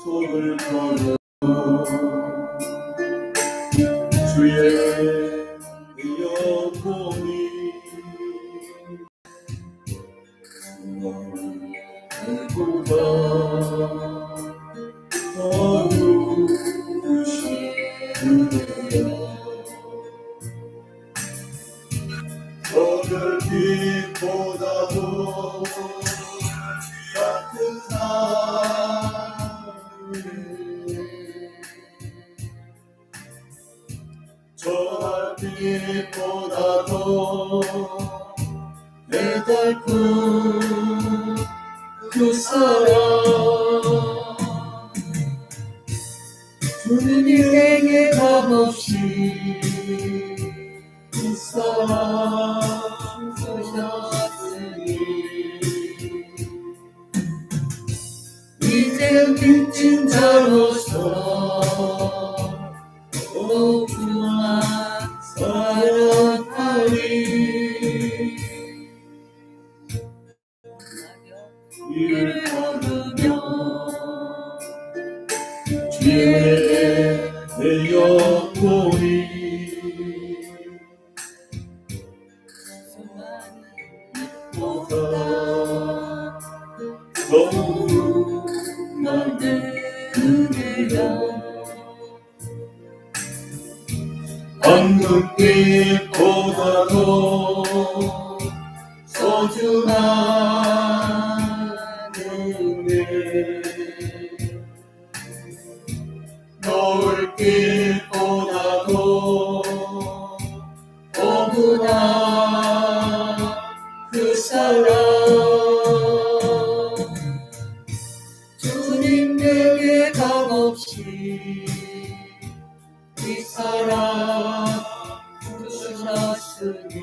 손을 걸어 주의 영혼이 누구가 어두우시느냐 너를 빛보다도 같은 사랑을 저 빛보다도 애달픈 그 사랑 주님이 내게 값없이 그 사랑 주셨으니 이제 빚진 자로서 너무나 사랑하리 이를 걸으며 주의 내 영혼이 보다 너무나 은혜가 황금빛보다도 소중한 은혜 노을빛보다도 너무나 그 사랑 주님 내게 값없이 이 사랑 주셨으니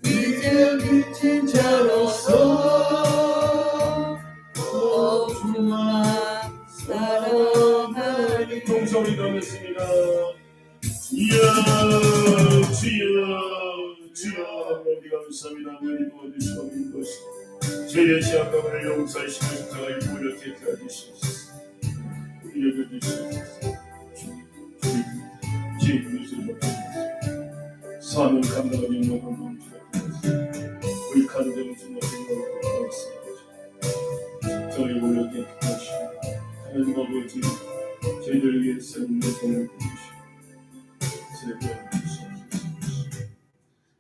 이제 빚진 자로서 소중한 사랑하리 동성이 넘었습니다. 주여 주여 주여 하나님 감사합니다. 하나님 도와주시고 인도하시고 죄의 지약함을 용서하시며 십자가의 무력에 해주시옵소서. 우리에게 주시옵소서. 주님께서 사명 감당하는 영광을 우리 간대는 주님의 영광을 감사합니다. 십자가의 무력에 해주시고 하나님 아버지 저희들 위해서 인도성을 주시고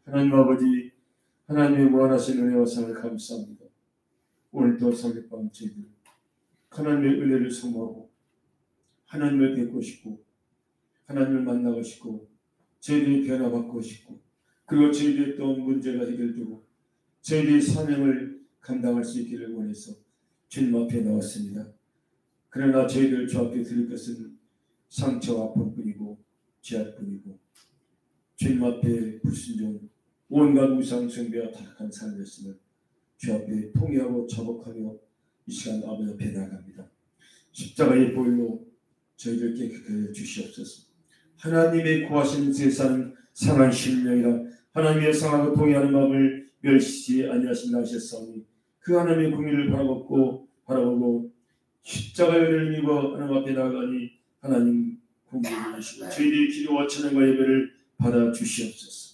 하나님 아버지 하나님의 무한하신 은혜와 사랑을 감사합니다. 오늘도 새벽밤 저희들 하나님의 은혜를 소망하고 하나님을 뵙고 싶고 하나님을 만나고 싶고 저희들이 변화받고 싶고 그리고 저희들의 또 문제가 해결되고 저희들이 사명을 감당할 수 있기를 원해서 주님 앞에 나왔습니다. 그러나 저희들 주 앞에 드릴 것은 상처와 아픔뿐이고 죄악뿐이고 주님 앞에 불순종 온갖 우상 숭배와 타락한 삶이었음을 주 앞에 통회하고 자복하며 이 시간 아버지 앞에 나갑니다. 십자가의 보혈로 저희를 깨끗하게 주시옵소서. 하나님의 구하시는 세상 상한 심령이라 하나님의 상하고 통회하는 마음을 멸시지 아니하신다 하셨사오니 그 하나님의 공의를 바라보고 십자가의 은혜를 입어 하나님 앞에 나가니 하나님 공의를 주시고 저희들의 기도와 찬양과 예배를 받아 주시옵소서.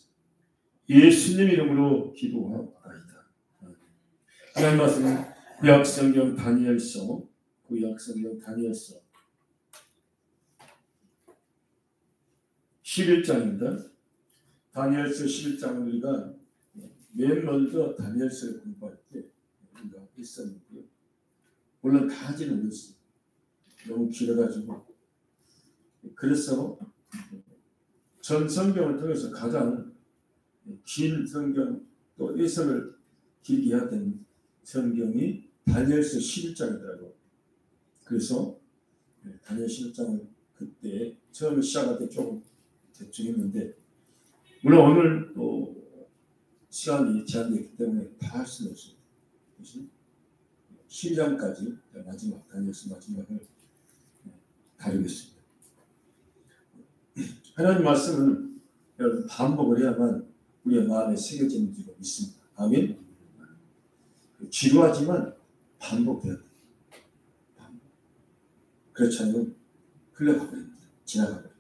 예수님 이름으로 기도하옵나이다. 하나님 말씀은 구약성경 다니엘서 11장입니다. 다니엘서 11장은 우리가 맨 먼저 다니엘서를 공부할 때 우리가 했었는데요. 물론 다 하지는 못했어요. 너무 길어가지고. 그래서 전 성경을 통해서 가장 긴 성경 또 해석을 길게 해야 되는 성경이 다니엘서 11장이더라고요. 그래서 다니엘 11장을 그때 처음에 시작할 때 조금 대충 했는데 물론 오늘 또 시간이 제한되기 때문에 다 할 수는 없습니다. 그래서 12장까지 마지막 다니엘서 마지막을 다루겠습니다. 하나님 말씀은 여러분 반복을 해야만 우리의 마음에 새겨지는 줄로 믿습니다. 아멘. 지루하지만 반복되었다. 그렇지 않으면 흘러가버립니다. 지나가버립니다.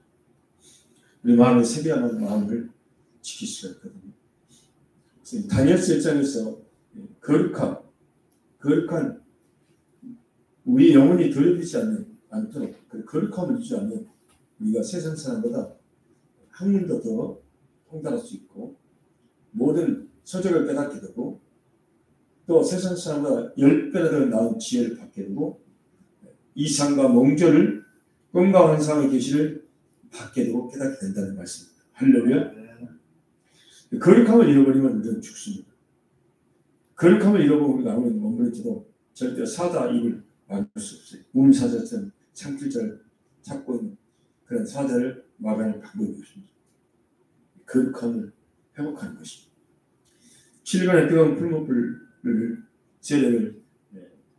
우리 마음에 세계하는 마음을 지킬 수가 있거든요. 다니엘서 1장에서 거룩한 우리 영혼이 더럽히지 않도록 그 거룩함을 유지 않는 우리가 세상 사람보다 학문도 더 통달할 수 있고 모든 서적을 깨닫게 되고 또 세상 사람보다 10배나 더 나은 지혜를 받게 되고 이상과 몽절을 꿈과 환상의 계시를 받게 되고 깨닫게 된다는 말씀입니다. 할렐루야. 거룩함을 잃어버리면 우리는 죽습니다. 거룩함을 잃어버리면 우리가 아무리 머무를지도 절대 사자 입을 막을 수 없어요. 우문사자처럼 창틀자를 찾고 있는 그런 사자를 막아낼 방법이 없습니다. 거룩함을 회복하는 것입니다. 7일간의 뜨거운 풀무불을 세력을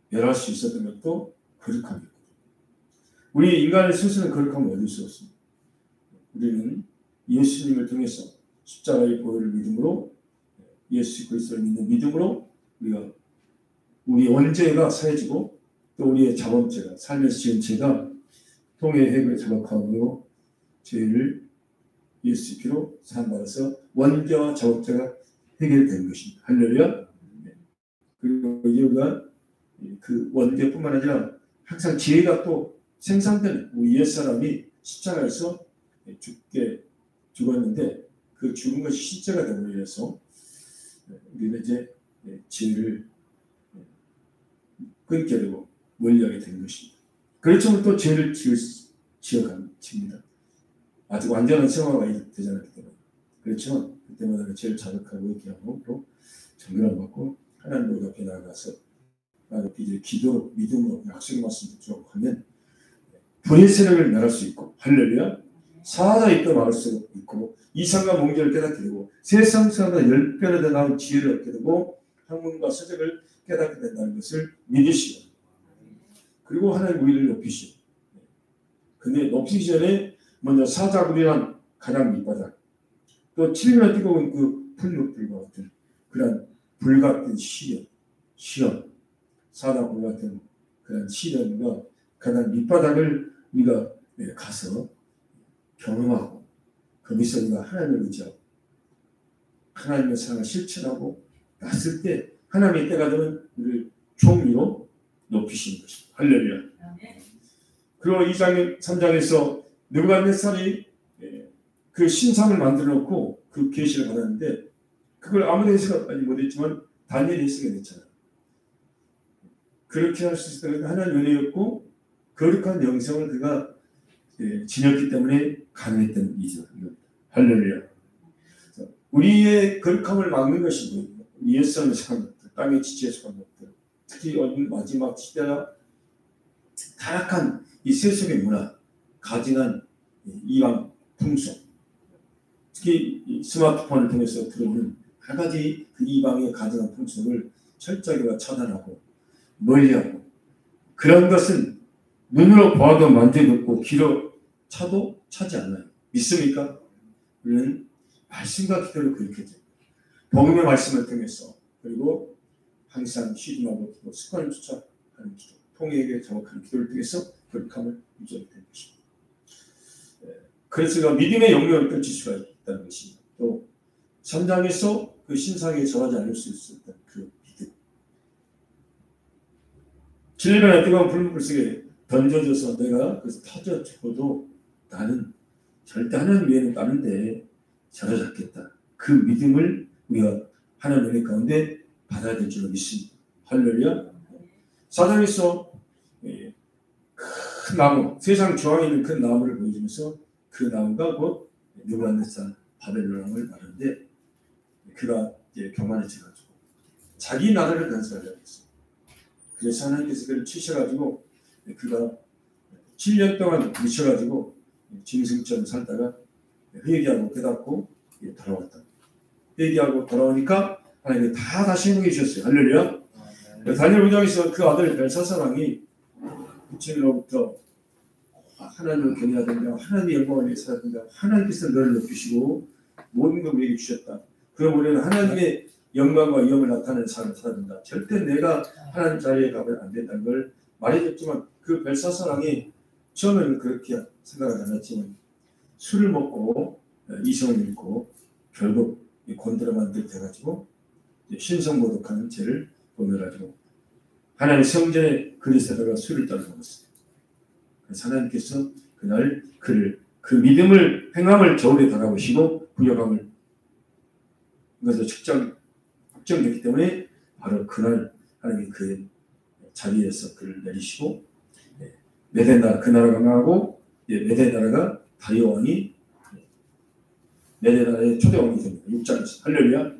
멸할 수 있었던 것도 거룩함입니다. 우리 인간의 스스로는 거룩함을 얻을 수 없습니다. 우리는 예수님을 통해서 십자가의 보혈을 믿음으로 예수 그리스도를 믿는 믿음으로 우리가 우리 원죄가 사해지고 또 우리의 자범죄가 삶에서 지은 죄가 통해 해결 자박함으로 죄를 예수 피로 사함받아서 원죄와 자범죄가 해결되는 것입니다. 할렐루야. 그리고 이제 우리가 그 원죄뿐만 아니라 항상 죄가 또 생산되는 우리 옛사람이 십자가에서 죽었는데 그 죽은 것이 실제가 되므로 인해서 우리는 이제 죄를 끊게 되고 멀리하게 된 것입니다. 그렇지만 또 죄를 지어갑니다. 아직 완전한 생활가 되지 않았기 때문에 그렇지만 그때마다 그 죄를 자백하고 이렇게 하고 또 정결함 받고 하나님 앞에 나아가서 이제 기도로 믿음으로 약속의 말씀을 듣고 하면 불의 세력을 멸할 수 있고 할렐루야. 사자 입도 막을 수 있고 이상과 몽절을 깨닫게 되고 세상 사람보다 10배나 더 나은 지혜를 얻게 되고 학문과 서적을 깨닫게 된다는 것을 믿으시고 그리고 하나님 우리를 높이시고 근데 높이기 전에 먼저 사자굴이란 가장 밑바닥 또 7일이나 뜨거운 그 풀무불과 같은 그런 불같은 시련 사자굴 같은 그런 시련과 가장 밑바닥을 우리가 가서 경험하고 거기서 우리가 하나님을 의지하고 하나님의 사랑을 실천하고 났을 때 하나님의 때가 되면 우리를 총리로 높이시는 것입니다. 할렐루야. 그리고 2장 3장에서 느부갓네살이 그 신상을 만들어 놓고 그 계시를 받았는데 그걸 아무도 해석하지 못했지만 다니엘이 해석해 냈잖아요. 그렇게 할 수 있었던 하나님 은혜였고 거룩한 영성을 그가 지녔기 때문에 가능했던 일이죠. 할렐루야. 우리의 거룩함을 막는 것이 뭐예요? 옛사람에 속한 것들, 땅의 지체에 속한 것들, 특히 마지막 시대가 타락한 이 세속의 문화, 가증한 이방 풍속, 특히 이 스마트폰을 통해서 들어오는 한 가지 그 이방의 가증한 풍속을 철저하게 차단하고 멀리하고 그런 것은 눈으로 보아도 만져듣고 귀로 차도 차지 않아요. 믿습니까? 우리는 말씀과 기도를 그렇게 돼요. 복음의 말씀을 통해서 그리고 항상 쉬지 말고 기도, 습관을 쫓아가는 기도, 통일에게 정확한 기도를 통해서 거룩함을 유지하게 되는 것입니다. 그래서 믿음의 영역을 펼칠 수가 있다는 것입니다. 또 3장에서 그 신상에 절하지 않을 수 있었던 그 믿음. 7년의 뜨거운 불물 속에 던져져서 내가 그래서 터져 죽어도 나는 절대 하나님 외에는 다른데 사로잡겠다. 그 믿음을 우리가 하나님 은혜 가운데 받아야 될 줄로 믿습니다. 할렐루야. 4장에서 큰 나무, 세상 중앙에 있는 큰 나무를 보여주면서 그 나무가 곧 느부갓네살 바벨론 왕을 말하는데 그가 이제 교만해져가지고 자기 나라를 건설하려고 했어요. 그래서 하나님께서 그를 치셔가지고 그가 7년 동안 미쳐가지고 짐승처럼 살다가 회개하고 깨닫고 돌아왔다. 회개하고 돌아오니까 하나님이 다시 행복해 주셨어요. 할렐루야. 다니엘 5장에서 그 아들 벨사살왕이 부친으로부터 하나님을 경외해야 된다. 하나님의 영광을 위해 살아야 된다. 하나님께서 너를 높이시고 모든 걸 우리에게 주셨다. 그럼 우리는 하나님의 영광과 위엄을 나타내는 삶을 살아야 된다. 절대 내가 하나님 자리에 가면 안 된다는 걸 말해줬지만 그 벨사사랑이 처음에는 그렇게 생각을 안 했지만 술을 먹고 이성을 잃고 결국 곤드레 만들 돼가지고 신성모독하는 죄를 범해가지고 하나님 성전에 그리스도가 술을 따라 먹었어요. 그래서 하나님께서 그날 그를 그 믿음을 행함을 저울에 달아보시고 부여감을 그것을 확정됐기 때문에 바로 그날 하나님이 그 자리에서 그를 내리시고 메대 나라 그 나라가 망하고 메대 나라가 다리오 왕이 메대 나라의 초대 왕이 됩니다. 6장에서 할렐루야.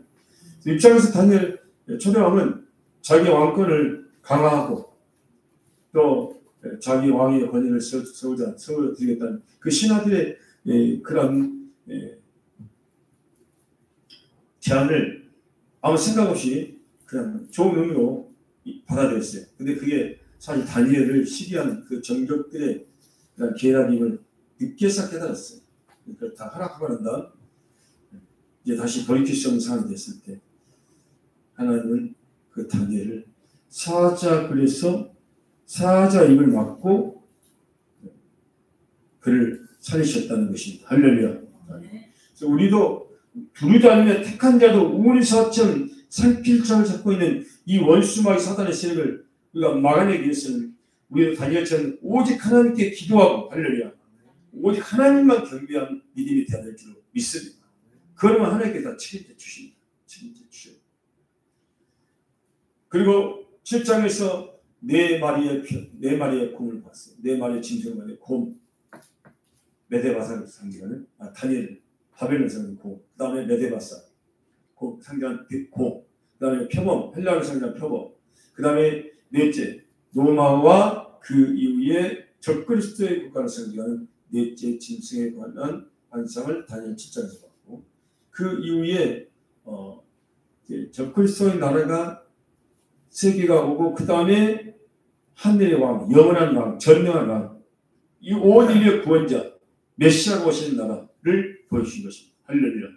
6장에서 다니엘 초대 왕은 자기 왕권을 강화하고 또 자기 왕의 권위를 세워드리겠다는 그 신하들의 그런 제안을 아무 생각 없이 그냥 좋은 의미로 받아들였어요. 근데 그게 사실 다니엘을 시기한 그 정적들의 그런 계략임을 늦게서 깨달았어요. 그러니까 다 하락하고 난 다음 이제 다시 돌이킬 수 없는 상황이 됐을 때 하나님은 그 다니엘을 사자 굴에서 사자 입을 막고 그를 살리셨다는 것입니다. 할렐루야. 그래서 우리도 두루도 아니면 택한 자도 우리 사천 산길처럼 잡고 있는 이 원수마귀 사단의 세력을 우리가 막아내기 위해서는 우리는 다니엘처럼 오직 하나님께 기도하고 할렐루야. 오직 하나님만 경배한 믿음이 되어야 될 줄 믿습니다. 그러면 하나님께 다 책임져 주십니다. 책임져 주셔요. 그리고 7장에서 네 마리의 곰을 봤어요. 네 마리의 짐승을 곰, 메데바사를 상징하는 다니엘, 바벨을 상징하는 곰, 그 다음에 메데바사, 상징하는 곰, 그 다음에 표범, 헬라를 상징하는 표범, 그 다음에 넷째 로마와 그 이후에 적그리스도의 국가를 상징하는 넷째 짐승에 관한 환상을 다니엘 7장에서 봤고 그 이후에 적그리스도의 나라가 세계가 오고 그 다음에 하늘의 왕, 영원한 왕, 전능한 왕, 이 온 인류의 구원자, 메시아가 오시는 나라를 보여주신 것입니다. 할렐루야.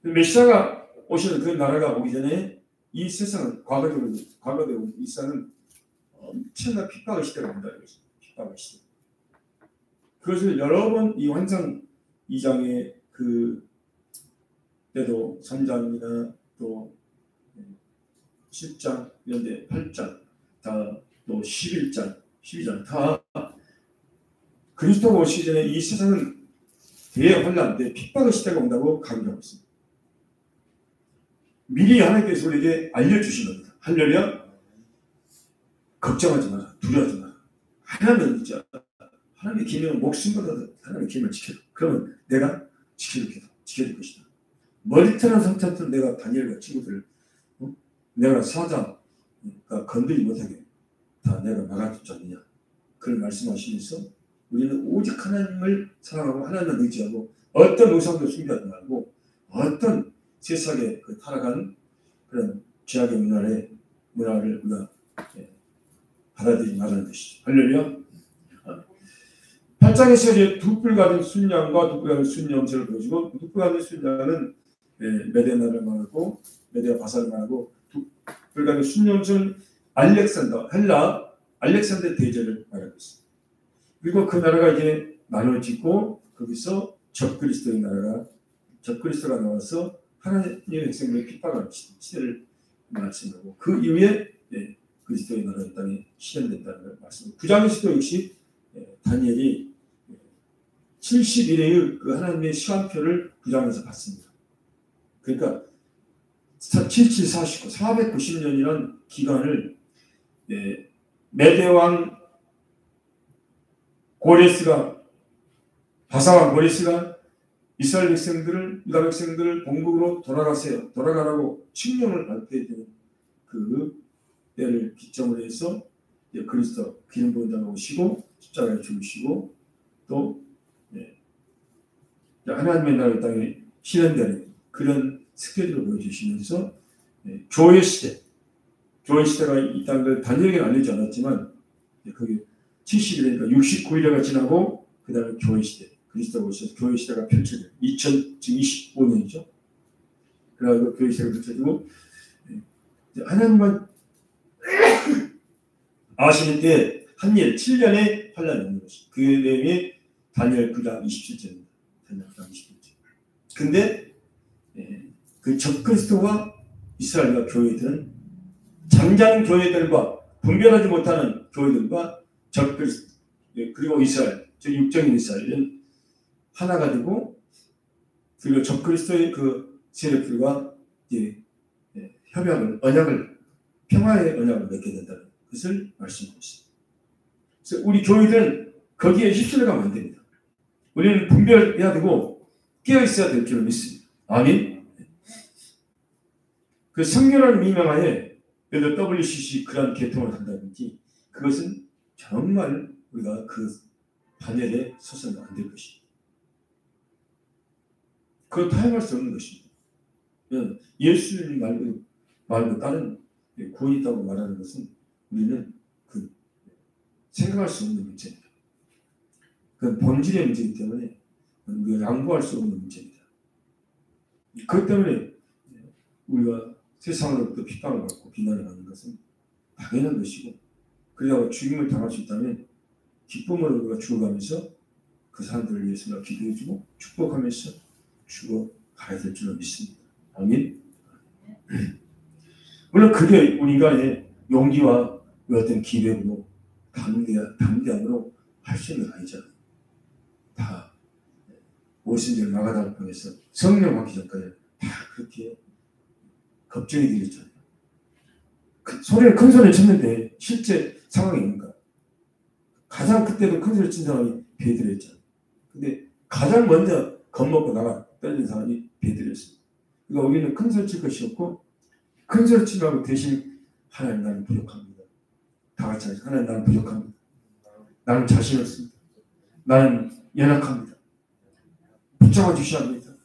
메시아가 오시는 그 나라가 오기 전에 이 세상은 과거적으로 이 세상은 엄청난 핍박의 시대가 온다는 것입니다. 핍박의 시대. 그것을 여러 번 이 환상 2장의 그 때도 3장이나 또 10장, 이런데 8장, 다 또 11장, 12장 다 그리스도가 오시기 전에 이 세상은 대환란, 핍박의 시대가 온다고 강조하고 있습니다. 미리 하나님께서 우리에게 알려주신 겁니다. 할렐루야. 걱정하지 마라. 두려워하지 마라. 하나님은 진짜 하나님의 기능은 목숨보다 하나님의 기능을 지켜라. 그러면 내가 지켜줄 것이다. 머리털한 상처도 내가 다니엘과 친구들 내가 사자가 건드리지 못하게 다 내가 막아주지 않느냐. 그걸 말씀하시면서 우리는 오직 하나님을 사랑하고 하나님을 의지하고 어떤 우상도 숭배하지 말고 어떤 세상에 그 타락한 그런 죄악의 문화를 우리가 받아들이지 말라는 것이죠. 할렐루야. 8장에서 이제 두뿔 가진 순양과 두뿔 가진 순염소를 보여주고 두뿔 가진 순양은 메대 나라를 말하고 메대와 바사를 말하고 두뿔 가진 순염소는 알렉산더 헬라 알렉산더 대제를 말하고 있습니다. 그리고 그 나라가 이제 나눠지고 거기서 적그리스도가 나와서 하나님의 백성들의 핍박하는 시대를 말씀하고 그 이후에 그리스도의 나라의 땅이 실현된다는 걸 말씀합니다. 9장에서도 역시 다니엘이 70일의 그 하나님의 시간표를 9장에서 봤습니다. 그러니까 7749, 490년이라는 기간을 메대왕 고레스가 바사왕 고레스가 이스라엘 백성들을 유다 백성들을 본국으로 돌아가라고 칙령을 발표해 되는 그 때를 기점으로 해서 그리스도 기름 부은 자가 오시고 십자가에 죽으시고 또 하나님의 나라의 땅에 실현되는 그런 스케줄을 보여주시면서 교회 시대가 있다는 걸 다니엘에게는 알려지 않았지만 거기 70일이니까 69일여가 지나고 그 다음에 교회 시대 그리스도가 오셔서 교회 시대가 펼쳐져요. 2025년이죠. 그래가지고 교회 시작을 붙여주고 하나님만 아시는 때 한일 7년의 환란이 있는 것이. 그 내용이 다니엘 9장 27절입니다. 다니엘 9장 27절. 근데 그 적그리스도와 이스라엘과 교회들은 잠자는 교회들과 분별하지 못하는 교회들과 적그리스도 그리고 이스라엘, 즉 육적인 이스라엘은 하나가 되고 그리고 적그리스도의 그 세력들과 협약을, 언약을, 평화의 언약을 맺게 된다는 것을 말씀하고 있습니다. 그래서 우리 교회들은 거기에 휩쓸려가면 안 됩니다. 우리는 분별해야 되고 깨어 있어야 될 줄을 믿습니다. 아멘. 그 성령을 미명하에 예를 들어 WCC 그런 계통을 한다든지 그것은 정말 우리가 그 반열에 서서는 안 될 것입니다. 그걸 타협할 수 없는 것입니다. 예수님 말고 다른 구원이 있다고 말하는 것은 우리는 그 생각할 수 없는 문제입니다. 그건 본질의 문제이기 때문에 우리가 양보할 수 없는 문제입니다. 그것 때문에 우리가 세상으로부터 핍박을 받고 비난을 받는 것은 당연한 것이고 그러다가 죽임을 당할 수 있다면 기쁨으로 우리가 죽어가면서 그 사람들을 위해서 기도해주고 축복하면서 죽어가야 될 줄로 믿습니다. 아멘. 물론 그게 우리가 용기와 어떤 기대로 담대함으로 할 수 있는 게 아니잖아요. 다 오순절 마가다를 통해서 성령 받기 전까지 다 그렇게 걱정이 되겠잖아요. 큰 소리를 쳤는데 실제 상황이 있는가? 가장 그때도 큰 소리를 친 사람이 베드로였잖아요. 근데 가장 먼저 겁먹고 나가 떨어진 사람이 베드로였어요. 그러니까 우리는 큰 소리 칠 것이 없고 큰 소리 치려고 대신 하나님 나는 부족합니다. 다 같이 하죠. 하나님 나는 부족합니다. 나는 자신 없습니다. 나는 연약합니다. 붙잡아 주셔야 합니다.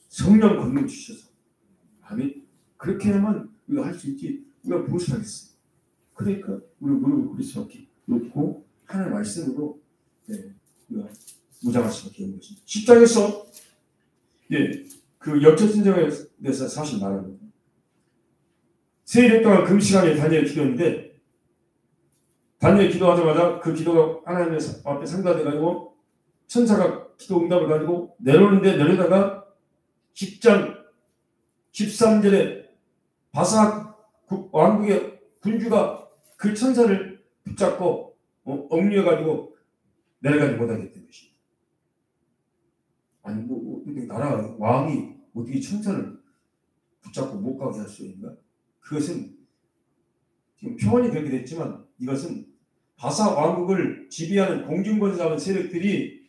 성령 권능 주셔서. 아멘. 그렇게 하면 우리가 할 수 있지. 우리가 무엇을 하겠어. 그러니까 우리 무릎을 꿇을 수밖에 없고 하나님의 말씀으로 우리가 무장할 수밖에 없는 것입니다. 10장에서 그 역전승정에 대해서 사실 말합니다. 세 일 동안 금시간에 다니엘 기도했는데 다니엘 기도하자마자 그 기도가 하나님 앞에 상달돼가지고 천사가 기도 응답을 가지고 내려오는데 내려다가 10장 13절에 바사 왕국의 군주가 그 천사를 붙잡고 억류해가지고 내려가지 못하게 된 것입니다. 아니 나라 왕이 어떻게 천사를 붙잡고 못 가게 할 수 있는가? 그것은 지금 표현이 그렇게 됐지만 이것은 바사 왕국을 지배하는 공중권사하는 세력들이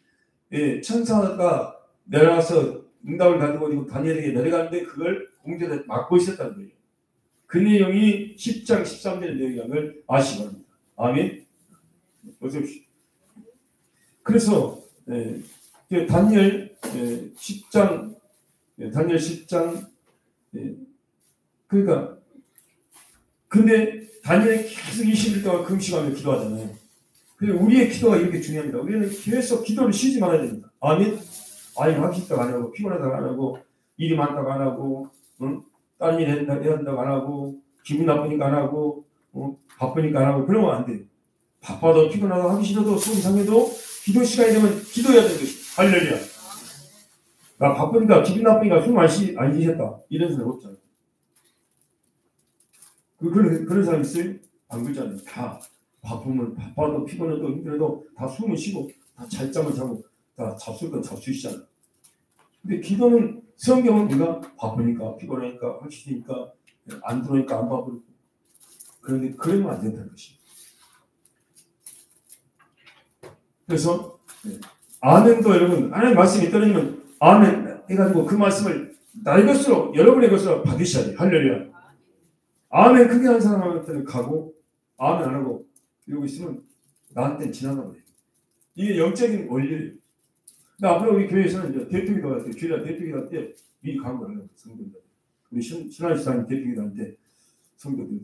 천사가 내려와서 응답을 가지고 다니엘에게 내려가는데 그걸 공전에 막고 있었다는 거예요. 그 내용이 10장 13절의 내용을 아시기 바랍니다. 아멘. 어서 오십시오. 그래서 다니엘 10장 그러니까 근데 다니엘이 계속 20일 동안 금식하며 기도하잖아요. 그리고 우리의 기도가 이렇게 중요합니다. 우리는 계속 기도를 쉬지 말아야 됩니다. 아멘. 아니 하기 싫다고 안 하고 피곤하다고 안 하고 일이 많다고 안 하고 다른 일 해야 한다고 안 하고 기분 나쁘니까 안 하고 바쁘니까 안 하고 그러면 안 돼요. 바빠도 피곤하고 하기 싫어도 속이 상해도 기도 시간이 되면 기도해야 되는 것이 할렐루야. 나 바쁘니까 기분 나쁘니까 숨 안 쉬셨다 이런 사람 없잖아요. 그런 사람 있어요? 안 그러잖아요. 다 바쁘면 바빠도 피곤해도 힘들어도 다 숨을 쉬고 다 잘 잠을 자고 다 잡술 건 잡수시잖아요. 근데 기도는 성경은 우리가 바쁘니까 피곤하니까 하기 싫으니까 안 들어오니까 안 바쁘고 그런데 그러면 안 된다는 것입니다. 그래서 아멘도 여러분 하나님 말씀이 떨어지면 아멘 해가지고 그 말씀을 나의 것으로 여러분의 것으로 받으셔야 돼요. 할렐루야. 아멘 크게 하는 사람한테는 가고 아멘 안 하고 이러고 있으면 나한테는 지나가버려요. 이게 영적인 원리예요. 근데 앞으로 우리 교회에서는 이제 대표기도 할 때, 주일날 대표기도 할 때 미리 강구하는 성도들. 우리 신학시장님 대표기도 할 때 성도들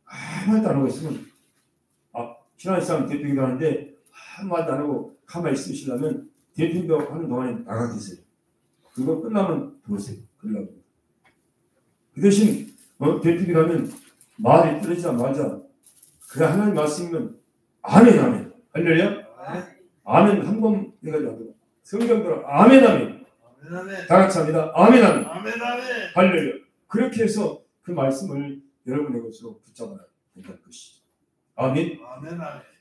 아무 말도 안 하고 있으면 신학시장 대표기도 하는데 아무 말도 안 하고 가만히 있으시려면 대표기도 하는 동안에 나가 계세요. 그거 끝나면 들어오세요. 그러려고. 그 대신 대표기라면 말이 떨어지자 마자 그 하나님 말씀이면 아멘 아멘 할렐루야. 아멘 한 번 해가지고 안 되고 성경대로 아멘 아멘 다 같이 합니다. 아멘 아멘 할렐루야. 그렇게 해서 그 말씀을 여러분의 것으로 붙잡아야 된다는 것이죠. 아멘.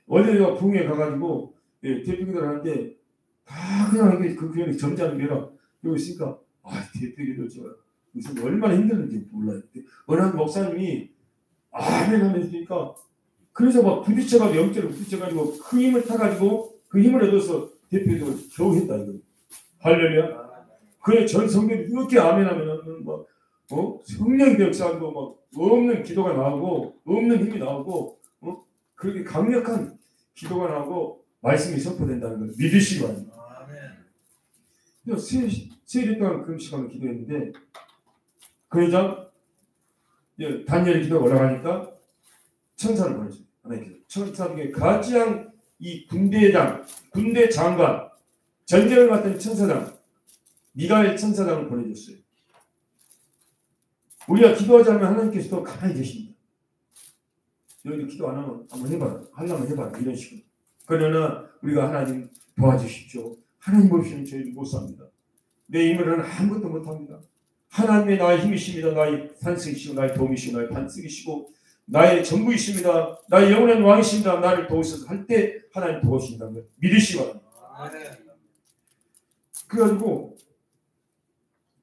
어제 내가 부흥회 가가지고 대표기도를 하는데 다 그냥 그 교회는 점잖은 게라 여기 있으니까 대표기도 무슨 얼마나 힘들는지 몰라요. 어느 목사님이 아멘 하면 되니까 그래서 막 부딪혀가지고 영적으로 부딪혀가지고 그 힘을 타가지고 그 힘을 얻어서 대표기도를 겨우 했다 이거. 할렐루야. 그래 전 성도들이 이렇게 아멘 하면은 막 성령의 역사하고 막 없는 기도가 나오고 없는 힘이 나오고 그렇게 강력한 기도가 나오고 말씀이 선포된다는 걸 믿으시기 바랍니다. 세일 동안 금식하면 기도했는데 그러자 다니엘의 기도가 올라가니까 천사를 보내줘요. 하나님께서 천사 중에 가장 이 군대장, 군대 장관, 전쟁을 맡은 천사장 미가엘 천사장을 보내줬어요. 우리가 기도하자면 하나님께서도 가만히 계십니다. 너희들 기도 안 하면 한번 해봐라. 하려면 해봐라. 이런 식으로. 그러나 우리가 하나님 도와주십시오. 하나님 없이는 저희는 못 삽니다. 내 힘으로는 아무것도 못합니다. 하나님의 나의 힘이십니다. 나의 산승이시고 나의 도움이시고 나의 반석이시고 나의 전부이십니다. 나의 영원한 왕이십니다. 나를 도우셔서 할 때 하나님 도우신다는 걸 믿으시기 바랍니다. 그래가지고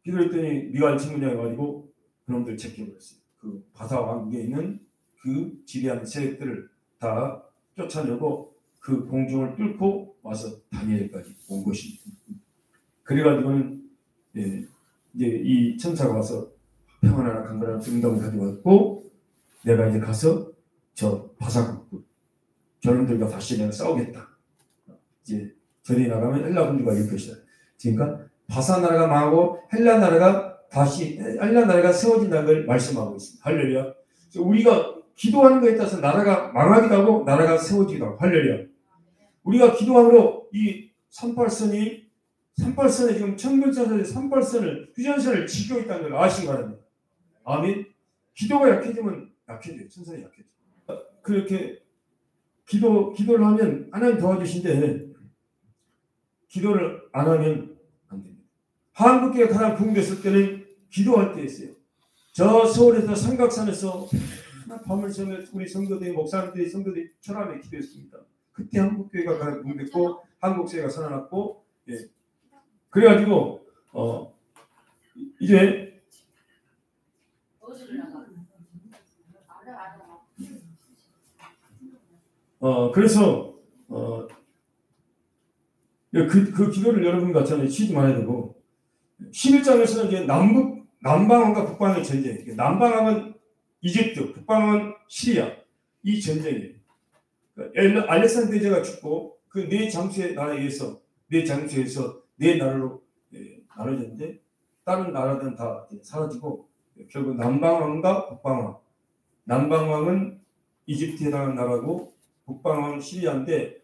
기도했더니 미가엘 천군장이 와가지고 그놈들 제껴버렸어요. 그 바사 왕국에 있는 그 지리한 세력들을 다 쫓아내고 그 공중을 뚫고 와서 다니엘까지 온 것입니다. 그래가지고는 이제 이 천사가 와서 평안하나 강건하나 등등을 가져왔고 내가 이제 가서 저 바사국국 저놈들과 다시 내가 싸우겠다. 이제 저리 나가면 헬라 군주가 이길 것이다. 그러니까 바사 나라가 망하고 헬라 나라가 다시 헬라 나라가 세워진다는 걸 말씀하고 있습니다. 할렐루야. 우리가 기도하는 것에 따라서 나라가 망하기도 하고 나라가 세워지기도 하고 할렐루야. 우리가 기도함으로 이 38선에 지금 천군천사의 38선을 휴전선을 지키고 있다는 걸 아시기 바랍니다. 아멘. 기도가 약해지면 약해져요. 천사는 약해져요. 그렇게 기도를 하면 하나님 도와주신데 기도를 안 하면 안 됩니다. 한국교회가 가장 부흥됐을 때는 기도할 때였어요. 저 서울에서 삼각산에서 밤을 새며 우리 성도들이 목사님들이 성도들이 철암에 기도했습니다. 그때 한국교회가 가장 부흥됐고 한국교회가 살아났고 그래가지고 이제 그래서 그 기도를 여러분 같이 취지 말아야 되고 11장에서는 이제 남방왕과 북방의 전쟁. 남방왕은 이집트, 북방왕은 시리아. 이 전쟁이에요. 알렉산더 대제가 죽고 그 네 장수의 나라에 의해서 네 장수에서 네 나라로 나눠졌는데 다른 나라들은 다 사라지고 결국 남방왕과 북방왕. 남방왕은 이집트에 해당하는 나라고 북방왕은 시리아인데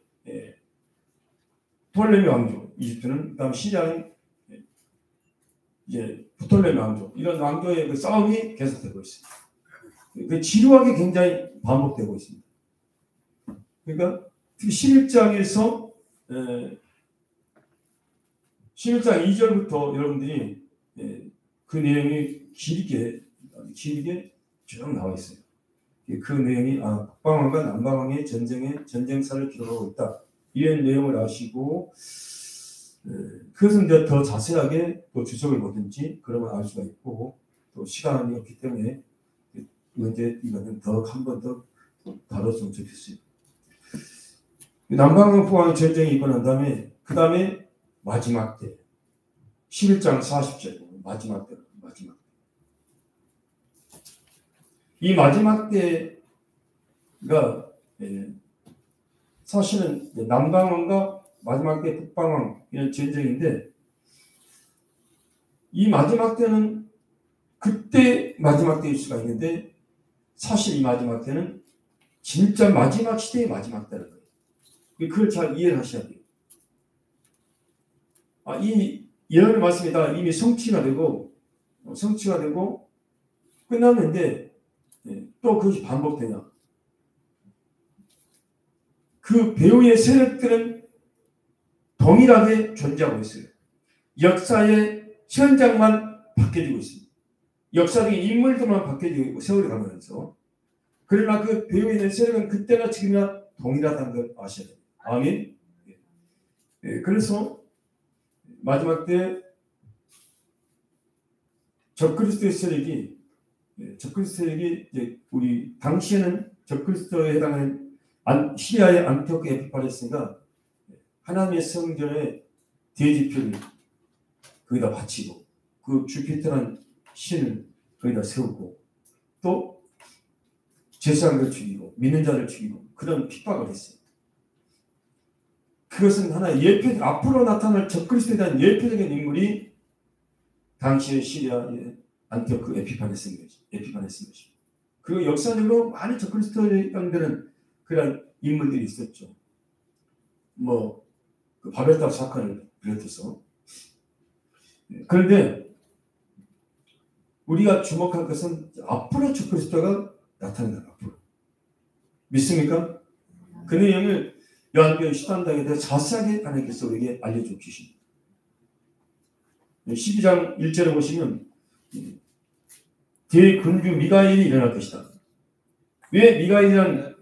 프톨레미 왕조, 이집트는 그다음 시리아는 이제 프톨레미 왕조. 이런 왕조의 그 싸움이 계속되고 있습니다. 그 지루하게 굉장히 반복되고 있습니다. 그러니까 특히 11장에서 11장 2절부터 여러분들이 그 내용이 길게 쭉 나와 있어요. 그 내용이 북방왕과 남방왕의 전쟁사를 기록하고 있다. 이런 내용을 아시고 그것은 이제 더 자세하게 또 주석을 보든지 그러면 알 수가 있고 또 시간이 없기 때문에 이거는 더 한 번 더 다뤘으면 좋겠어요. 남방왕 북방왕 전쟁이 있고 난 다음에 그 다음에 마지막 때 11장 40절 마지막 때 이 마지막 때가 사실은 남방왕과 마지막 때 북방왕 이런 전쟁인데 이 마지막 때는 그때 마지막 때일 수가 있는데 사실 이 마지막 때는 진짜 마지막 시대의 마지막 때라는 거예요. 그걸 잘 이해를 하셔야 돼요. 이 예언의 말씀이 다 이미 성취가 되고 끝났는데 또 그것이 반복되냐? 그 배후의 세력들은 동일하게 존재하고 있어요. 역사의 현장만 바뀌어지고 있습니다. 역사적인 인물들만 바뀌어지고 있고 세월이 가면서. 그러나 그 배후에 있는 세력은 그때나 지금이나 동일하다는 걸 아셔야 됩니다. 아멘. 그래서 마지막 때 적그리스도의 세력이 이제 우리 당시에는 적그리스도에 해당하는 시리아의 안티오크 에피파네스가 하나님의 성전에 대지표를 거기다 바치고 그 주피터라는 신을 거기다 세우고 또 제사장을 죽이고 믿는 자를 죽이고 그런 핍박을 했어요. 그것은 하나의 예표, 앞으로 나타날 적그리스도에 대한 예표적인 인물이 당시의 시리아의 안티오크 에피파네스인 것입니다. 그리고 역사적으로 많이 적그리스도에 해당되는 그런 인물들이 있었죠. 그 바벨탑 사건을 비롯해서. 그런데 우리가 주목할 것은 앞으로 적그리스도가 나타난다. 앞으로. 믿습니까? 그 내용을 요한복음 13장에 대해 자세하게 하나님께서 우리에게 알려줘 주십니다. 12장 1절에 보시면 대군주 미가엘이 일어날 것이다. 왜 미가엘이라는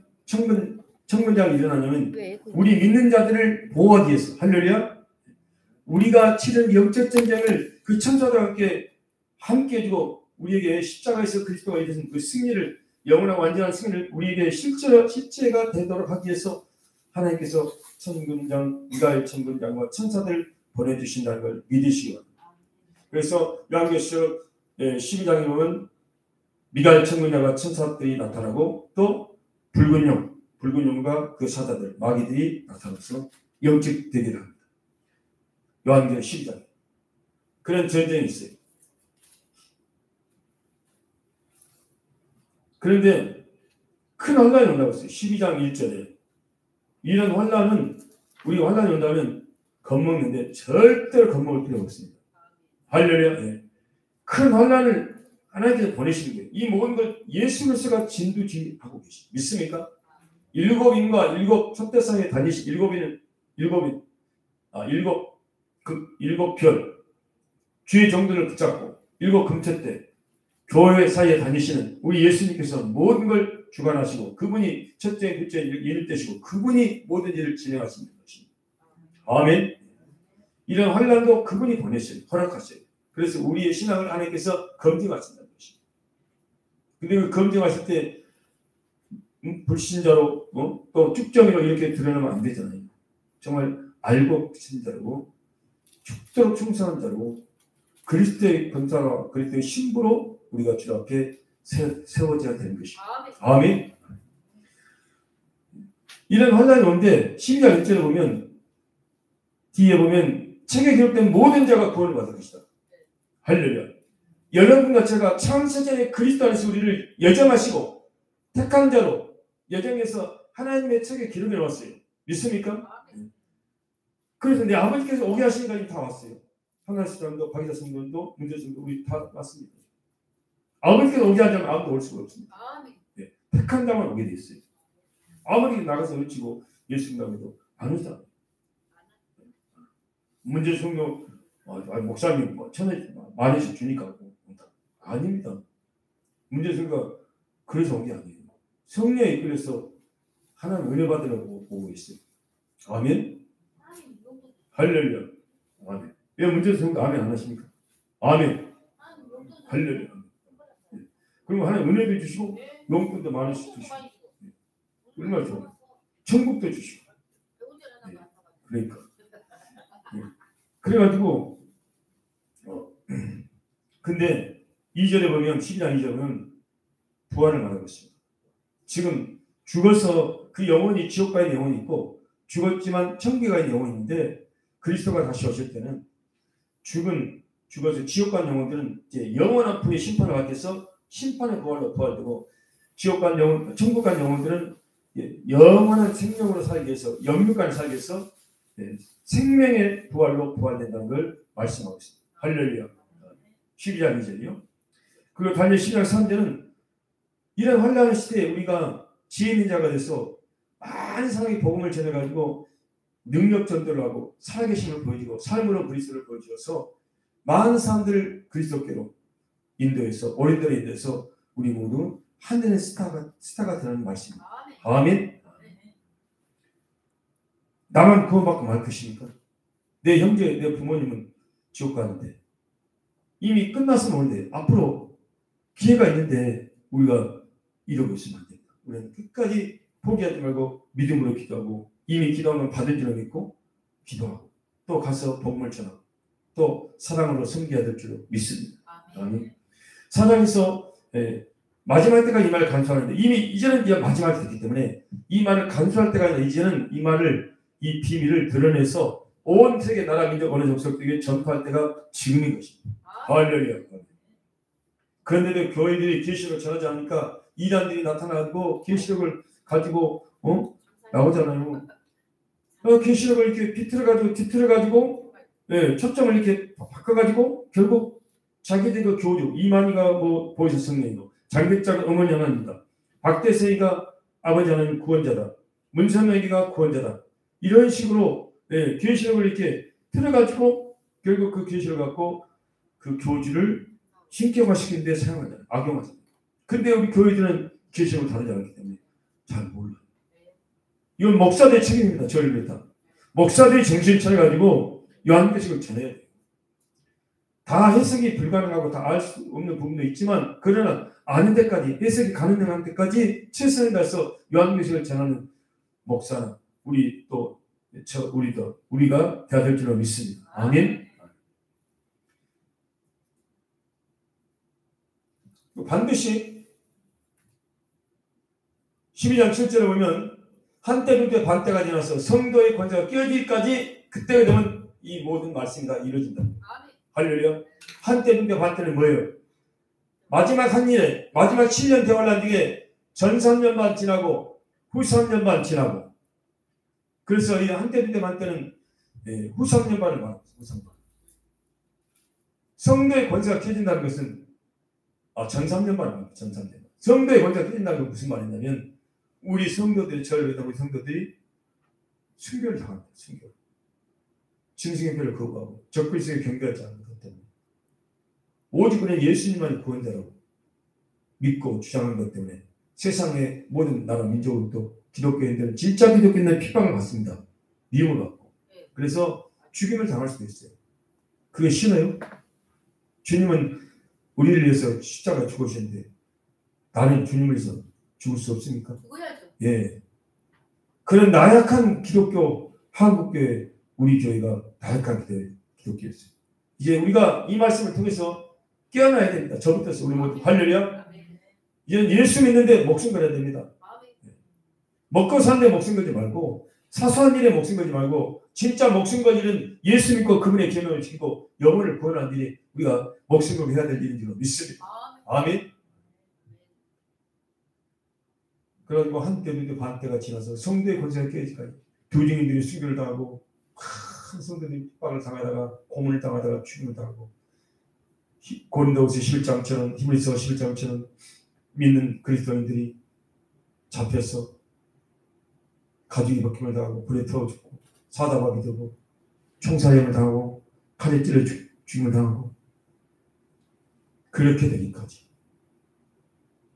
청군장이 일어나냐면 우리 믿는 자들을 보호하기 위해서. 할렐루야. 우리가 치른 영적 전쟁을 그 천사들과 함께 해주고 우리에게 십자가에서 그리스도가 이루신 그 승리를, 영원하고 완전한 승리를 우리에게 실제가 되도록 하기 위해서 하나님께서 천군장 미가엘 천군장과 천사들 보내주신다는 걸 믿으시기 바랍니다. 그래서 요한계시록 12장에 보면 미가엘 천군장과 천사들이 나타나고 또 붉은 용과 그 사자들 마귀들이 나타나서 영적 대결을 합니다. 요한계시록 12장 그런 전쟁이 있어요. 그런데 큰 환란이 온다고 했어요. 12장 1절에 이런 환란은 우리가 환란이 온다면 겁먹는데 절대로 겁먹을 필요가 없습니다. 할렐루야. 큰 환란을 하나님께서 보내시는 거예요. 이 모든 걸 예수 그리스도가 진두지휘하고 계십니다. 믿습니까? 일곱인과 일곱 촛대상에 다니신 일곱 별 주의 정도를 붙잡고 일곱 금촛대 교회 사이에 다니시는 우리 예수님께서 모든 걸 주관하시고 그분이 첫째, 둘째, 일을 떼시고 그분이 모든 일을 진행하시는 것입니다. 아멘. 이런 환란도 그분이 보내셔요. 허락하셔요. 그래서 우리의 신앙을 하나님께서 검증하신다는 것입니다. 근데 그 검증하실 때 불신자로 또 쭉정이로 이렇게 드러나면 안 되잖아요. 정말 알고 신자로 죽도록 충성한 자로 그리스도의 검사와 그리스도의 신부로 우리가 주 앞에 세워져야 되는 것입니다. 아멘. 이런 환란이 오는데 12장 1절에 보면 뒤에 보면 책에 기록된 모든 자가 구원을 받을 것이다. 할렐루야. 여러분과 제가 창세전에 그리스도 안에서 우리를 예정하시고 택한 자로 예정해서 하나님의 책에 기록해 놓았어요. 믿습니까? 그래서 내 아버지께서 오게 하시니까 다 왔어요. 하나님 사람도 박이자 성도도 문제성도 우리 다 왔습니다. 아버지께서 오게 하자면 아무도 올 수가 없습니다. 네. 택한 자만 오게 돼 있어요. 아무리 나가서 외치고 예수 믿다고 안 오잖아요. 문제성도 목사님 천원씩 만 원씩 주니까 온다. 아닙니다. 문제성가 그래서 온 게 아니에요. 성령에 이끌려서 하나님 은혜 받으려고 오고 있어요. 아멘. 할렐루야. 아멘. 왜 문제성가 아멘 안 하십니까? 아멘. 할렐루야. 그리고 하나님 은혜도 주시고 용돈도 만 원씩 주시고 얼마나 좋아요. 천국도 주시고. 네. 그러니까. 네. 그래가지고 근데 2절에 보면 12장 2절에 보면 부활을 말하고 있습니다. 지금 죽어서 그 영혼이 지옥 가 있는 영혼이 있고 죽었지만 천국에 가 있는 영혼이 있는데 그리스도가 다시 오실 때는 죽어서 지옥 간 영혼들은 이제 영원한 불의 심판을 받겠어 심판의 부활되고 지옥 간 영혼, 천국 간 영혼들은 영원한 생명으로 살기 위해서 영육간을 살기 위해서 생명의 부활로 부활된다는 걸 말씀하고 있습니다. 할렐루야. 12장 2절이요. 그리고 다니엘 12장 3절은 이런 환란의 시대에 우리가 지혜 있는 자가 돼서 많은 사람이 복음을 전해가지고 능력 전도를 하고 살아계심을 보여주고 삶으로 그리스도를 보여주어서 많은 사람들을 그리스도께로 인도해서 오랜도로 인도해서 우리 모두 하늘의 스타가 되는 말씀입니다. 아멘. 나만 구원받고 말 것입니까? 내 형제, 내 부모님은 지옥 가는데 이미 끝났으면 오는데 앞으로 기회가 있는데 우리가 이러고 있으면 안 된다. 우리는 끝까지 포기하지 말고 믿음으로 기도하고 이미 기도하면 받은 줄로 믿고 기도하고 또 가서 복음을 전하고 또 사랑으로 섬겨야 될 줄로 믿습니다. 아멘. 사장에서 마지막 때까지 이 말을 간수하는데 이미 이제는 이제 마지막이 됐기 때문에 이 말을 간수할 때가 아니라 이제는 이 말을 이 비밀을 드러내서 온 세계 나라 민족 어느 족속에게 전파할 때가 지금인 것입니다. 할렐루야. 그런데도 교회들이 계시록을 전하지 않으니까 이단들이 나타나고 계시록을 가지고 나오잖아요. 계시록을 이렇게 뒤틀어가지고 초점을 이렇게 바꿔가지고 결국 자기들 그 교주 이만희가 뭐 보이스 성령이고 장백자가 어머니 하나입니다. 박대세이가 아버지 하나님 구원자다. 문선명이가 구원자다. 이런 식으로 계시록을 이렇게 틀어가지고 결국 그 계시록을 갖고 그 교주를 신격화시키는 데 사용하잖아요. 악용하잖아요. 근데 우리 교회들은 계시록을 다루지 않기 때문에 잘 몰라요. 이건 목사들의 책임입니다. 저를 위해서. 목사들이 정신 차려가지고 요한계시록을 전해야 돼요. 다 해석이 불가능하고 다 알 수 없는 부분도 있지만 그러나 아는 데까지 해석이 가능한 데까지 최선을 다해서 요한계시록을 전하는 목사나 우리가 돼야 될 줄로 믿습니다. 아멘. 반드시 12장 7절에 보면 한때 둘때 반때가 지나서 성도의 권세가 깨어지기까지 그때가 되면 이 모든 말씀이 다 이루어진다. 할렐루야. 한때 둘때 반때는 뭐예요? 마지막 한 일에 마지막 7년 대환란 뒤에 전 3년 반 지나고 후 3년 반 지나고 그래서 이 한때 둘때 반때는 후 3년 반을 말합니다. 후 3년 반. 성도의 권세가 켜진다는 것은 전 3년 반을 말합니다. 전 3년 반. 성도의 권세가 켜진다는 건 무슨 말이냐면 우리 성도들이 저를 우리 성도들이 순교를 당합니다. 순교. 짐승의 거부하고 적그리스도에 경배하지 않는 것 때문에 오직 그냥 예수님만이 구원자라고 믿고 주장하는 것 때문에 세상의 모든 나라 민족으로부터 기독교인들은 진짜 기독교인들은 핍박을 받습니다. 미움을 받고 그래서 죽임을 당할 수도 있어요. 그게 싫어요? 주님은 우리를 위해서 십자가에 죽으셨는데 나는 주님을 위해서 죽을 수 없습니까? 죽어야죠. 예. 그런 나약한 기독교 한국교회 우리 교회가 나약한 기독교였어요. 이제 우리가 이 말씀을 통해서 깨어나야 됩니다. 저부터 우리 모두 할렐루야. 이제 예수 믿는데 목숨 걸어야 됩니다. 먹고 사는데 목숨 걸지 말고 사소한 일에 목숨 걸지 말고 진짜 목숨 걸 일은 예수 믿고 그분의 계명을 지키고 영혼을 구원한 일이 우리가 목숨 걸고 해야 될 일인 줄 믿습니다. 아멘. 그리고 한때도 반때가 지나서 성도의 권세가 깨지까지 교주님들이 순교를 당하고 큰 성도들이 핍박을 당하다가 고문을 당하다가 죽임을 당하고 고린도후서 11장처럼 히브리서 11장처럼 믿는 그리스도인들이 잡혀서 가죽이 벗김을 당하고 불에 태워 죽고 사다박이 되고 총사형을 당하고 칼에 찔러 죽임을 당하고 그렇게 되기까지.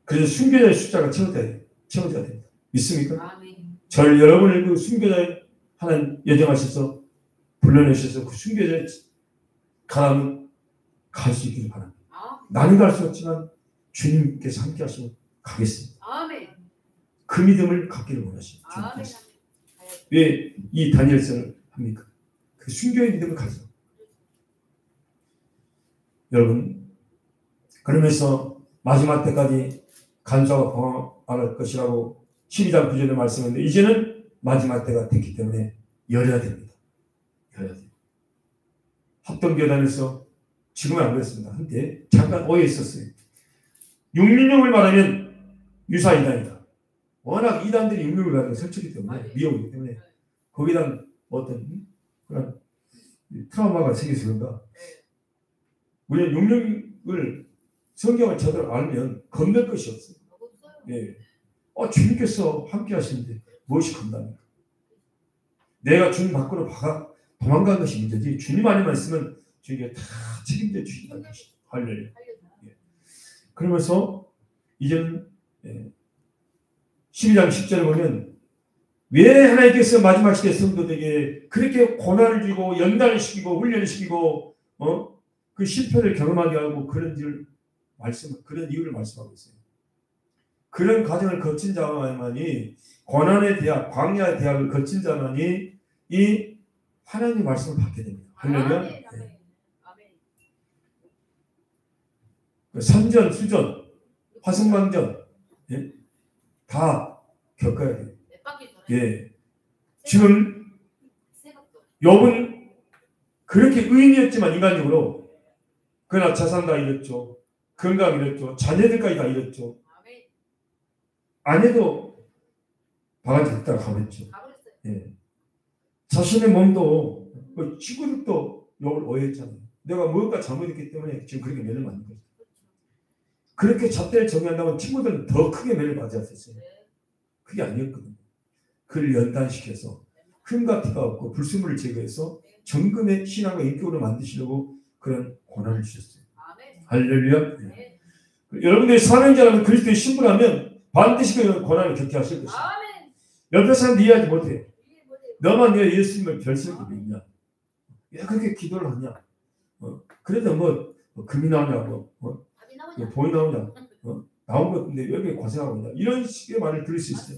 그래서 순교자의 숫자가 채워져야 됩니다. 믿습니까? 저를 여러분을 그 순교자의 하나님 예정하셔서 불러내셔서 그 순교자의 가람은 갈 수 있기를 바랍니다. 나는 갈 수 없지만 주님께서 함께 하시면 가겠습니다. 그 믿음을 갖기를 원하십니다. 왜 이 다니엘서를 합니까? 그 순교의 믿음을 가져. 여러분 그러면서 마지막 때까지 간수하고 방황할 것이라고 12장 9절에 말씀했는데 이제는 마지막 때가 됐기 때문에 열어야 됩니다. 열어야 돼요. 합동교단에서 지금은 안 그랬습니다. 한때 잠깐 오해 있었어요. 666을 말하면 유사이단이다. 워낙 이단들이 666을 가지고 설치기 때문에 미혹이기 때문에 거기다 어떤 그런 트라우마가 생겨서 그런가. 우리는 666을 성경을 제대로 알면 겁낼 것이 없어요. 예. 주님께서 함께 하시는데 무엇이 겁납니까? 내가 주님 밖으로 도망간 것이 문제지 주님 안에만 있으면 주님께 다 책임져 주신다는 것이죠. 할렐루야. 예. 그러면서 이제는 12장 10절에 보면 왜 하나님께서 마지막 시대 성도들에게 그렇게 고난을 주고 연단을 시키고 훈련을 시키고 그 실패를 경험하게 하고 그런 이유를 말씀하고 있어요. 그런 과정을 거친 자만이 고난의 대학, 광야의 대학을 거친 자만이 이 하나님의 말씀을 받게 됩니다. 할렐루야. 네. 선전, 수전, 화성방전 다 겪어야 돼요. 예. 지금 욥은 그렇게 의인이었지만 인간적으로 그러나 자산 다 잃었죠. 건강 잃었죠. 자녀들까지 다 잃었죠. 아내도 바가지 긁다가 가버렸죠. 예. 자신의 몸도 친구들도 욕을 오해했잖아요. 내가 무엇가 잘못했기 때문에 지금 그렇게 매를 맞는 거죠. 그렇게 잣대를 정리한다면 친구들은 더 크게 매를 맞아야 됐어요. 그게 아니었거든요. 그를 연단시켜서 흠과 티가 없고 불순물을 제거해서 정금의 신앙과 인격으로 만드시려고 그런 고난을 주셨어요. 할렐루야. 네. 여러분들이 사명자라면 그리스도의 신분하면 반드시 그 고난을 겪게 하실 것입니다. 옆에 사람도 이해하지 못해요. 너만 왜 예수님을 별세게 믿냐? 왜 그렇게 기도를 하냐? 그래도 금이 나오냐고, 돈이 나오냐? 나온 것 같은데 왜 이렇게 고생하고 있냐? 이런 식의 말을 들을 수 있어요.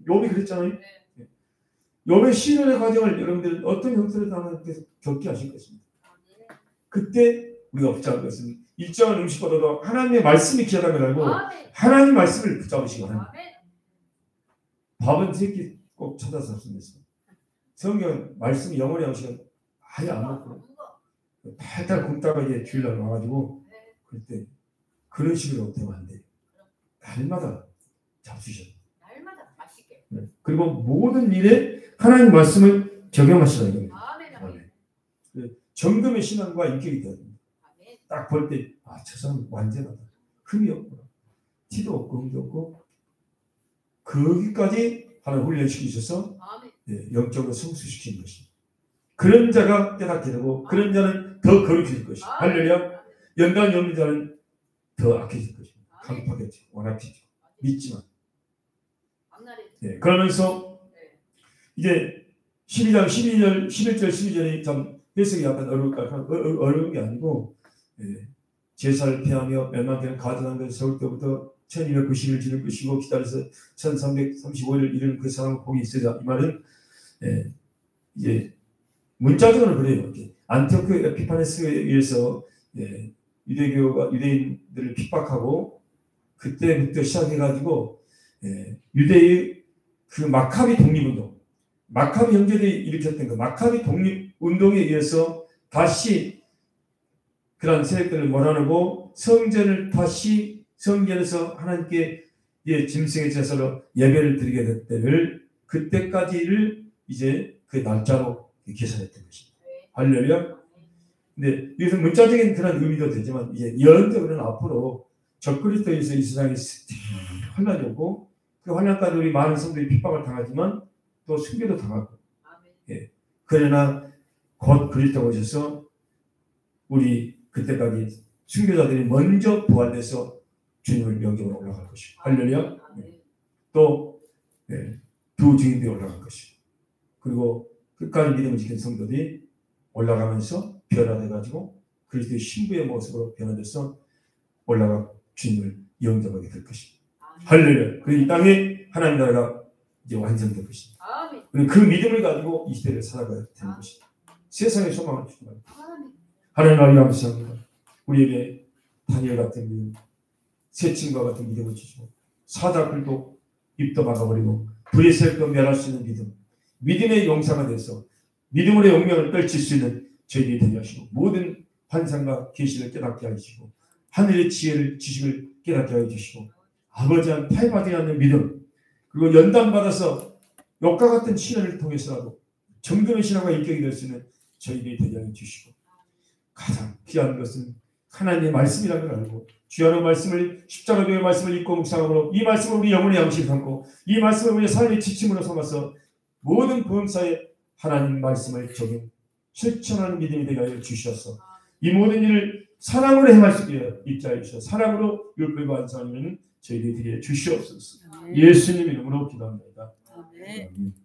욥이 그랬잖아요. 네. 욥의 시련의 과정을 여러분들 어떤 형태로 당하는데서 겪게 하실 것입니다. 그때 우리가 붙잡을 것은 일정한 음식보다도 하나님의 말씀이 귀하다면 알고 하나님의 말씀을 붙잡으시기 바랍니다. 밥은 새끼 꼭 찾아서 잡습니다. 성경 말씀이 영원히 하시면 아예 안 먹고 탈탈 굶다가 이제 주일날 와가지고 그때 그런 식으로 되면 안 돼요. 날마다 잡수셔. 날마다 맛있게. 그리고 모든 일에 하나님 말씀을 적용하시라 이겁니다. 정금의 신앙과 인격이 되어야 됩니다. 딱 볼 때 저 사람 완전하다. 흠이 없구나. 티도 없고 흠도 없고 거기까지 하나님 훈련시키셔서 영적으로 성숙시키는 것입니다. 그런 자가 깨닫게 되고 그런 자는 더 거룩해질 것입니다. 할렐루야. 연단이 없는 자는 더 악해질 것입니다. 강팍해지고 완악해지고 믿지만 그러면서 이제 12장 12절 11절 12절이 참 해석이 약간 어려운 게 아니고 제사를 폐하며 멸망되는 가증한 것을 세울 때부터 1290일 지를 것이고 기다려서 1335일을 이르는 그 사람은 복이 있으리라. 이 말은 이제 문자적으로 그래요. 안티오크 에피파네스에 의해서 유대교가 유대인들을 핍박하고 그때부터 시작해가지고 유대의 그 마카비 독립운동, 마카비 형제들이 일으켰던 그 마카비 독립운동에 의해서 다시 그런 세력들을 몰아내고 성전에서 하나님께 짐승의 제사로 예배를 드리게 될 때를 그때까지를 이제 그 날짜로 계산했던 것입니다. 할렐루야. 근데 여기서 문자적인 그런 의미도 되지만 이제 예언적으로는 앞으로 적그리스도에서 이 세상에 환란이 오고 그 환란 가운데 우리 많은 성도들이 핍박을 당하지만 또 순교도 당하고 그러나 곧 그리스도가 오셔서 우리 그때까지 순교자들이 먼저 부활돼서 주님을 영접으로 올라갈 것이고 할렐루야. 또 두 주인들이 올라갈 것이고 그리고 끝까지 믿음을 지킨 성도들이 올라가면서 변화돼가지고 그리스도의 신부의 모습으로 변화돼서 올라가 주님을 영접하게 될 것입니다. 할렐루야. 그리고 이 땅에 하나님 나라가 이제 완성될 것입니다. 그 믿음을 가지고 이 시대를 살아가야 되는 것입니다. 세상에 소망을 주시기 바랍니다. 하나님 아버지 감사합니다. 우리에게 다니엘 같은 믿음, 새침과 같은 믿음을 주시고 사자굴도 입도 막아버리고 불의 세력도 멸할 수 있는 믿음, 믿음의 용사가 돼서 믿음으로 용명을 떨칠 수 있는 저희들이 되게 하시고 모든 환상과 계시를 깨닫게 하시고 하늘의 지혜를 지식을 깨닫게 하여 주시고 아버지한 타협하지 않는 믿음 그리고 연단받아서 욕과 같은 시련을 통해서라도 정금의 신앙과 인격이 될 수 있는 저희들이 되게 하여 주시고 가장 귀한 것은 하나님의 말씀이라는 걸 알고 주야의 말씀을 십자가의 말씀을 읽고 묵상함으로 이 말씀을 우리 영혼의 양식으로 삼고 이 말씀을 우리 삶의 지침으로 삼아서 모든 범사에 하나님 말씀을 적용 실천하는 믿음이 되게 하여 주셔서 이 모든 일을 사랑으로 행할 수 있게 입자해 주셔서 사랑으로 율법을 완성하면 저희들이 드려 주시옵소서. 예수님 이름으로 기도합니다. 아멘.